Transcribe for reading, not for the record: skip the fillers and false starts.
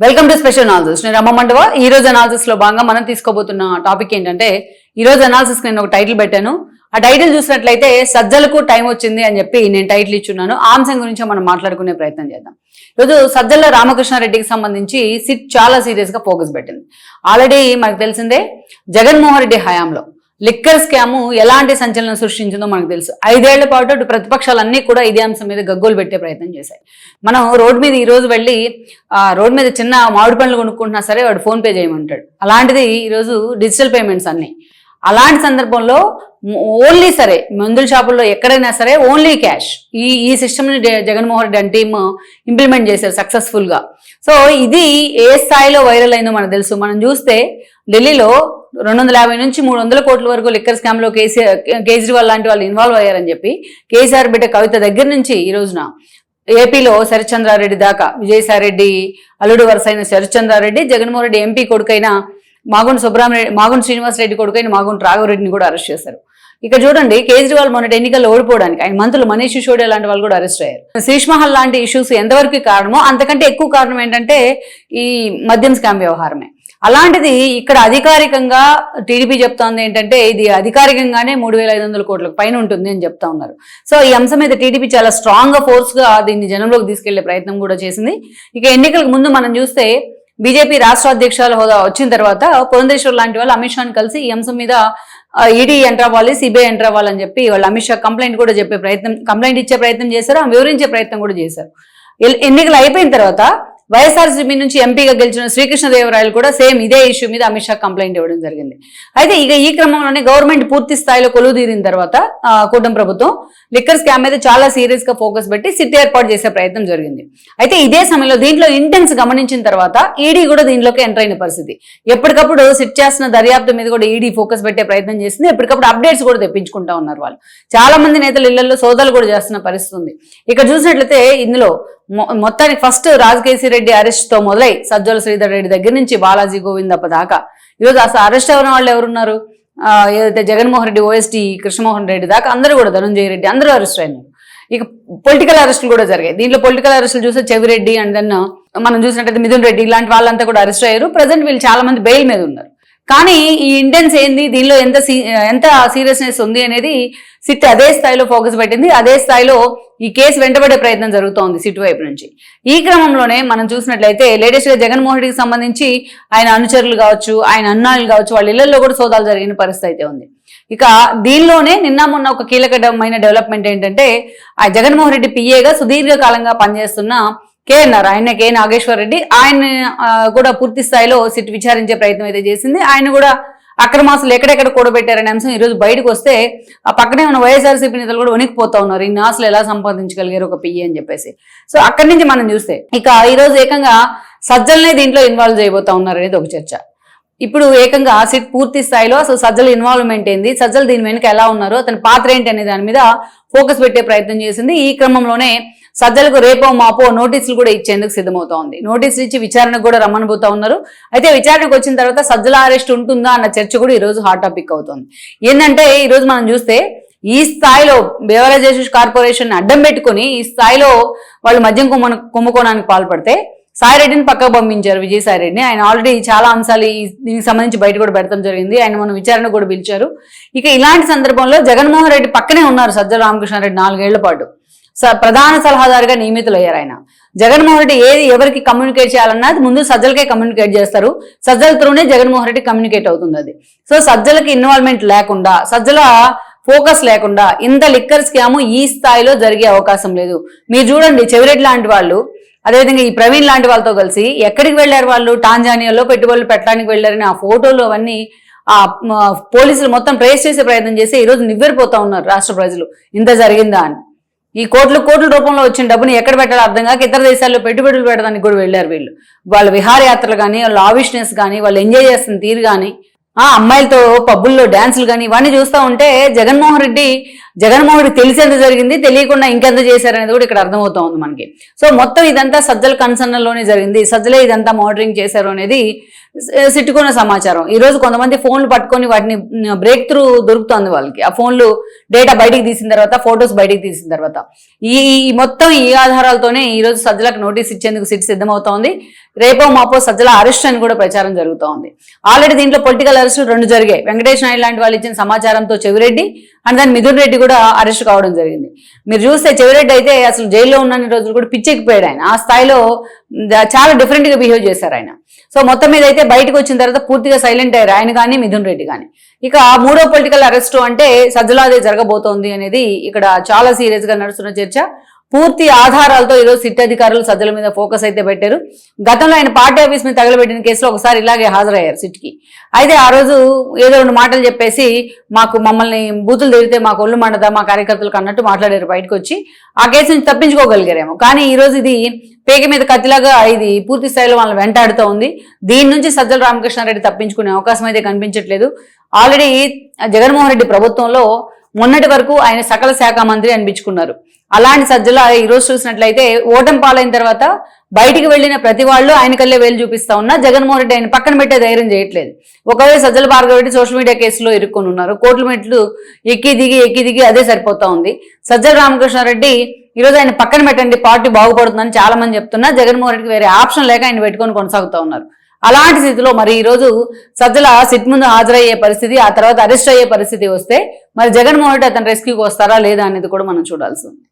Welcome to special analysis. నేను రమ్మ మండవ. ఈ రోజు అనాలిసిస్ లో భాగంగా మనం తీసుకోబోతున్న టాపిక్ ఏంటంటే, ఈ రోజు అనాలిసిస్ నేను ఒక టైటిల్ పెట్టాను. ఆ టైటిల్ చూసినట్లయితే సజ్జలకు టైం వచ్చింది అని చెప్పి నేను టైటిల్ ఇచ్చున్నాను. ఆ అంశం గురించి మనం మాట్లాడుకునే ప్రయత్నం చేద్దాం. ఈరోజు సజ్జల రామకృష్ణారెడ్డికి సంబంధించి సిట్ చాలా సీరియస్ గా ఫోకస్ పెట్టింది. ఆల్రెడీ మనకు తెలిసిందే, జగన్మోహన్ రెడ్డి హయాంలో లిక్కర్ స్కామ్ ఎలాంటి సంచలనం సృష్టించిందో మనకు తెలుసు. 5 ఏళ్ల పాటు అటు ప్రతిపక్షాలన్నీ కూడా ఇదే అంశం మీద గగ్గోలు పెట్టే ప్రయత్నం చేశాయి. మనం రోడ్డు మీద ఈ రోజు వెళ్ళి రోడ్డు మీద చిన్న మామిడి పండ్లు కొనుక్కుంటున్నా సరే వాడు ఫోన్ పే చేయమంటాడు. అలాంటిది ఈరోజు డిజిటల్ పేమెంట్స్ అన్ని. అలాంటి సందర్భంలో ఓన్లీ సరే మందుల షాపుల్లో ఎక్కడైనా సరే ఓన్లీ క్యాష్ ఈ సిస్టమ్ని Jaganmohan Reddy and team implement చేశారు సక్సెస్ఫుల్ గా. సో ఇది ఏ స్థాయిలో వైరల్ అయిందో మనకు తెలుసు. మనం చూస్తే ఢిల్లీలో 250 నుంచి 300 కోట్ల వరకు లిక్కర్ స్కామ్ లో కేజ్రీవాల్ లాంటి వాళ్ళు ఇన్వాల్వ్ అయ్యారని చెప్పి కేసీఆర్ బిడ్డ కవిత దగ్గర నుంచి ఈ రోజున ఏపీలో శరత్చంద్రారెడ్డి దాకా, విజయసాయిరెడ్డి అల్లుడు వరుసైన శరత్చంద్రారెడ్డి, జగన్మోహన్ రెడ్డి ఎంపీ కొడుకైన మాగుంట శ్రీనివాస్ రెడ్డి కొడుకైన మాగుంట రాఘవరెడ్డిని కూడా అరెస్ట్ చేశారు. ఇక చూడండి, కేజ్రీవాల్ మొన్నటి ఎన్నికల్లో ఓడిపోవడానికి ఆయన మంత్రులు మనీష్ సిసోడియా లాంటి వాళ్ళు కూడా అరెస్ట్ అయ్యారు. శీష్ మహల్ లాంటి ఇష్యూస్ ఎంతవరకు కారణమో అంతకంటే ఎక్కువ కారణం ఏంటంటే ఈ మద్యం స్కామ్ వ్యవహారమే. అలాంటిది ఇక్కడ అధికారికంగా టీడీపీ చెప్తోంది ఏంటంటే, ఇది అధికారికంగానే 3,500 కోట్లకు పైన ఉంటుంది అని చెప్తా ఉన్నారు. సో ఈ అంశం మీద టీడీపీ చాలా స్ట్రాంగ్ గా ఫోర్స్ గా దీన్ని జనంలోకి తీసుకెళ్లే ప్రయత్నం కూడా చేసింది. ఇక ఎన్నికలకు ముందు మనం చూస్తే బీజేపీ రాష్ట్ర అధ్యక్షుల హోదా వచ్చిన తర్వాత పురంధేశ్వర్ లాంటి వాళ్ళు అమిత్ షాని కలిసి ఈ అంశం మీద ఈడీ ఎంటర్ అవ్వాలి, సిబిఐ ఎంటర్ అవ్వాలని చెప్పి వాళ్ళు అమిత్ షా కంప్లైంట్ ఇచ్చే ప్రయత్నం చేశారు, వివరించే ప్రయత్నం కూడా చేశారు. ఎన్నికలు అయిపోయిన తర్వాత వైఎస్ఆర్సీపీ నుంచి ఎంపీగా గెలిచిన శ్రీకృష్ణదేవరాయలు కూడా సేమ్ ఇదే ఇష్యూ మీద అమిత్ షా కంప్లైంట్ ఇవ్వడం జరిగింది. అయితే ఇక ఈ క్రమంలోనే గవర్నమెంట్ పూర్తి స్థాయిలో కొలువు తీరిన తర్వాత కూటమి ప్రభుత్వం లిక్కర్ స్కామ్ మీద చాలా సీరియస్ గా ఫోకస్ పెట్టి సిట్ ఏర్పాటు చేసే ప్రయత్నం జరిగింది. అయితే ఇదే సమయంలో దీంట్లో ఇంటెన్స్ గమనించిన తర్వాత ఈడీ కూడా దీనిలోకి ఎంటర్ అయిన పరిస్థితి. ఎప్పటికప్పుడు సిట్ చేస్తున్న దర్యాప్తు మీద కూడా ఈడీ ఫోకస్ పెట్టే ప్రయత్నం చేసింది. ఎప్పటికప్పుడు అప్డేట్స్ కూడా తెప్పించుకుంటా ఉన్నారు వాళ్ళు. చాలా మంది నేతలు ఇళ్లలో సోదాలు కూడా చేస్తున్న పరిస్థితి ఉంది. ఇక చూసినట్లయితే ఇందులో మొత్తానికి ఫస్ట్ రాజకేశీ రెడ్డి అరెస్ట్ తో మొదలై సజ్జల శ్రీధర్ రెడ్డి దగ్గర నుంచి బాలాజీ గోవిందప్ప దాకా ఈరోజు అసలు అరెస్ట్ అయిన వాళ్ళు ఎవరున్నారు? ఏదైతే జగన్మోహన్ రెడ్డి, ఓఎస్టీ కృష్ణమోహన్ రెడ్డి దాకా అందరూ కూడా, ధనంజయ రెడ్డి అందరూ అరెస్ట్ అయినారు. ఇక పొలిటికల్ అరెస్టులు కూడా జరిగాయి. దీంట్లో పొలిటికల్ అరెస్టులు చూస్తే చెవిరెడ్డి అండ్ దెన్ మనం చూసినట్టయితే మిథున్ రెడ్డి ఇలాంటి వాళ్ళంతా కూడా అరెస్ట్ అయ్యారు. ప్రజెంట్ వీళ్ళు చాలా మంది బెయిల్ మీద ఉన్నారు. కానీ ఈ ఇంటెన్స్ ఏంది, దీనిలో ఎంత సీరియస్నెస్ ఉంది అనేది సిట్ అదే స్థాయిలో ఫోకస్ పెట్టింది. అదే స్థాయిలో ఈ కేసు వెంటబడే ప్రయత్నం జరుగుతోంది సిట్ వైపు నుంచి. ఈ క్రమంలోనే మనం చూసినట్లయితే లేటెస్ట్ గా జగన్మోహన్ రెడ్డికి సంబంధించి ఆయన అనుచరులు కావచ్చు, ఆయన అన్నాళ్ళు కావచ్చు, వాళ్ళ ఇళ్లలో కూడా సోదాలు జరిగిన పరిస్థితి అయితే ఉంది. ఇక దీనిలోనే నిన్న మొన్న ఒక కీలకమైన డెవలప్మెంట్ ఏంటంటే, ఆ జగన్మోహన్ రెడ్డి పిఏగా సుదీర్ఘకాలంగా పనిచేస్తున్న ఆయన కె నాగేశ్వర్ రెడ్డి, ఆయన కూడా పూర్తి స్థాయిలో సిట్ విచారించే ప్రయత్నం అయితే చేసింది. ఆయన కూడా అక్రమాసులు ఎక్కడెక్కడ కూడబెట్టారనే అంశం ఈ రోజు బయటకు వస్తే ఆ పక్కనే ఉన్న వైఎస్ఆర్సీపీ నేతలు కూడా వణికిపోతా ఉన్నారు, ఇన్ని ఆస్తులు ఎలా సంపాదించగలిగారు ఒక పిఏ అని చెప్పేసి. సో అక్కడి నుంచి మనం చూస్తే ఇక ఈ రోజు ఏకంగా సజ్జలనే దీంట్లో ఇన్వాల్వ్ చేయబోతా ఉన్నారు అనేది ఒక చర్చ. ఇప్పుడు ఏకంగా సిట్ పూర్తి స్థాయిలో అసలు సజ్జల ఇన్వాల్వ్మెంట్ ఏంది, సజ్జలు దీని వెనుక ఎలా ఉన్నారు, అతని పాత్ర ఏంటి అనే దాని మీద ఫోకస్ పెట్టే ప్రయత్నం చేసింది. ఈ క్రమంలోనే సజ్జలకు రేపో మాపో నోటీసులు కూడా ఇచ్చేందుకు సిద్ధమవుతా ఉంది. నోటీసులు ఇచ్చి విచారణకు కూడా రమ్మనబోతా ఉన్నారు. అయితే విచారణకు వచ్చిన తర్వాత సజ్జల అరెస్ట్ ఉంటుందా అన్న చర్చ కూడా ఈ రోజు హాట్ టాపిక్ అవుతుంది. ఏంటంటే ఈ రోజు మనం చూస్తే ఈ స్థాయిలో బెవరేజెస్ కార్పొరేషన్ అడ్డం పెట్టుకుని ఈ స్థాయిలో వాళ్ళు మద్యం కుంభకోణానికి పాల్పడితే సాయిరెడ్డిని పక్కకు పంపించారు, విజయసాయిరెడ్డిని. ఆయన ఆల్రెడీ చాలా అంశాలు దీనికి సంబంధించి బయట కూడా పెడతాం జరిగింది. ఆయన మనం విచారణ కూడా పిలిచారు. ఇక ఇలాంటి సందర్భంలో జగన్మోహన్ రెడ్డి పక్కనే ఉన్నారు సజ్జల రామకృష్ణారెడ్డి 4 ఏళ్ల పాటు ప్రధాన సలహాదారుగా నియమితులయ్యారు. ఆయన జగన్మోహన్ రెడ్డి ఏది ఎవరికి కమ్యూనికేట్ చేయాలన్నది ముందు సజ్జలకే కమ్యూనికేట్ చేస్తారు. సజ్జల త్రూనే జగన్మోహన్ రెడ్డి కమ్యూనికేట్ అవుతుంది అది. సో సజ్జలకి ఇన్వాల్వ్మెంట్ లేకుండా, సజ్జల ఫోకస్ లేకుండా ఇంత లిక్కర్ స్కామ్ ఈ స్థాయిలో జరిగే అవకాశం లేదు. మీరు చూడండి, చెవిరెడ్డి లాంటి వాళ్ళు, అదేవిధంగా ఈ ప్రవీణ్ లాంటి వాళ్ళతో కలిసి ఎక్కడికి వెళ్లారు వాళ్ళు? టాంజానియాలో పెట్టుబడులు పెట్టడానికి వెళ్లారని ఆ ఫోటోలు అవన్నీ ఆ పోలీసులు మొత్తం ట్రేస్ చేసే ప్రయత్నం చేసి ఈరోజు నివ్వెరిపోతా ఉన్నారు రాష్ట్ర ప్రజలు, ఇంత జరిగిందా అని. ఈ కోట్ల రూపంలో వచ్చిన డబ్బుని ఎక్కడ పెట్టాలో అర్థం కాక ఇతర దేశాల్లో పెట్టుబడులు పెట్టడానికి కూడా వెళ్లారు వీళ్ళు. వాళ్ళ విహారయాత్రలు కానీ, వాళ్ళ ఆవిష్నెస్ కానీ, వాళ్ళు ఎంజాయ్ చేస్తున్న తీరు కానీ, అమ్మాయిలతో పబ్బుల్లో డాన్సులు కానీ ఇవన్నీ చూస్తూ ఉంటే జగన్మోహన్ రెడ్డి జగన్మోహన్ రెడ్డి తెలిసి ఎంత జరిగింది, తెలియకుండా ఇంకెంత చేశారనేది కూడా ఇక్కడ అర్థమవుతా ఉంది మనకి. సో మొత్తం ఇదంతా సజ్జల కన్సర్న్లోనే జరిగింది, సజ్జలే ఇదంతా మానిటరింగ్ చేశారు అనేది సిట్టుకున్న సమాచారం. ఈ రోజు కొంతమంది ఫోన్లు పట్టుకొని వాటిని బ్రేక్ త్రూ దొరుకుతుంది వాళ్ళకి. ఆ ఫోన్లు డేటా బయటికి తీసిన తర్వాత, ఫొటోస్ బయటికి తీసిన తర్వాత ఈ మొత్తం ఈ ఆధారాలతోనే ఈ రోజు సజ్జలకు నోటీస్ ఇచ్చేందుకు సిట్ సిద్ధమవుతోంది. రేపో మాపో సజ్జల అరెస్ట్ అని కూడా ప్రచారం జరుగుతూ ఉంది. ఆల్రెడీ దీంట్లో పొలిటికల్ అరెస్టులు 2 జరిగాయి. వెంకటేష్ నాయుడు లాంటి వాళ్ళు ఇచ్చిన సమాచారంతో చెవిరెడ్డి అండ్ దాని మిథున్ రెడ్డి కూడా అరెస్ట్ కావడం జరిగింది. మీరు చూస్తే చెవిరెడ్డి అయితే అసలు జైల్లో ఉన్న రోజులు కూడా పిచ్చెక్కిపోయాడు ఆయన. ఆ స్థాయిలో చాలా డిఫరెంట్ గా బిహేవ్ చేశారు ఆయన. సో మొత్తం మీద అయితే బయటకు వచ్చిన తర్వాత పూర్తిగా సైలెంట్ అయ్యారు ఆయన కానీ మిథున్ రెడ్డి కానీ. ఇక 3వ పొలిటికల్ అరెస్ట్ అంటే సజ్జలాదే జరగబోతోంది అనేది ఇక్కడ చాలా సీరియస్ గా నడుస్తున్న చర్చ. పూర్తి ఆధారాలతో ఈరోజు సిట్ అధికారులు సజ్జల మీద ఫోకస్ అయితే పెట్టారు. గతంలో ఆయన పార్టీ ఆఫీస్ మీద తగలబెట్టిన కేసులో ఒకసారి ఇలాగే హాజరయ్యారు సిట్కి. అయితే ఆ రోజు ఏదో 2 మాటలు చెప్పేసి మమ్మల్ని బూతులు తిరిగితే మాకు ఒళ్ళు మండదా మా కార్యకర్తలకు అన్నట్టు మాట్లాడారు బయటకు వచ్చి. ఆ కేసు నుంచి తప్పించుకోగలిగారేమో. కానీ ఈ రోజు ఇది పేక మీద కత్తిలాగా ఇది పూర్తి స్థాయిలో వాళ్ళని వెంటాడుతూ ఉంది. దీని నుంచి సజ్జల రామకృష్ణారెడ్డి తప్పించుకునే అవకాశం అయితే కనిపించట్లేదు. ఆల్రెడీ జగన్మోహన్ రెడ్డి ప్రభుత్వంలో మొన్నటి వరకు ఆయన సకల శాఖ మంత్రి అనిపించుకున్నారు. అలాంటి సజ్జల ఈ రోజు చూసినట్లయితే ఓటమి పాలైన తర్వాత బయటికి వెళ్లిన ప్రతి వాళ్ళు ఆయన కల్లే వేలు చూపిస్తా ఉన్నా జగన్మోహన్ రెడ్డి ఆయన పక్కన పెట్టే ధైర్యం చేయట్లేదు. ఒకవేళ సజ్జల భార్గవరెడ్డి సోషల్ మీడియా కేసులో ఇరుక్కొని ఉన్నారు. కోట్ల మెట్లు ఎక్కి దిగి అదే సరిపోతా ఉంది. సజ్జల రామకృష్ణారెడ్డి ఈరోజు ఆయన పక్కన పెట్టండి పార్టీ బాగుపడుతుందని చాలా మంది చెప్తున్నా. జగన్మోహన్ రెడ్డికి వేరే ఆప్షన్ లేక ఆయన పెట్టుకొని కొనసాగుతూ ఉన్నారు. అలాంటి స్థితిలో మరి ఈ రోజు సజ్జల సిట్ ముందు హాజరయ్యే పరిస్థితి, ఆ తర్వాత అరెస్ట్ అయ్యే పరిస్థితి వస్తే మరి జగన్మోహన్ రెడ్డి అతని రెస్క్యూకి వస్తారా లేదా అనేది కూడా మనం చూడాల్సి ఉంది.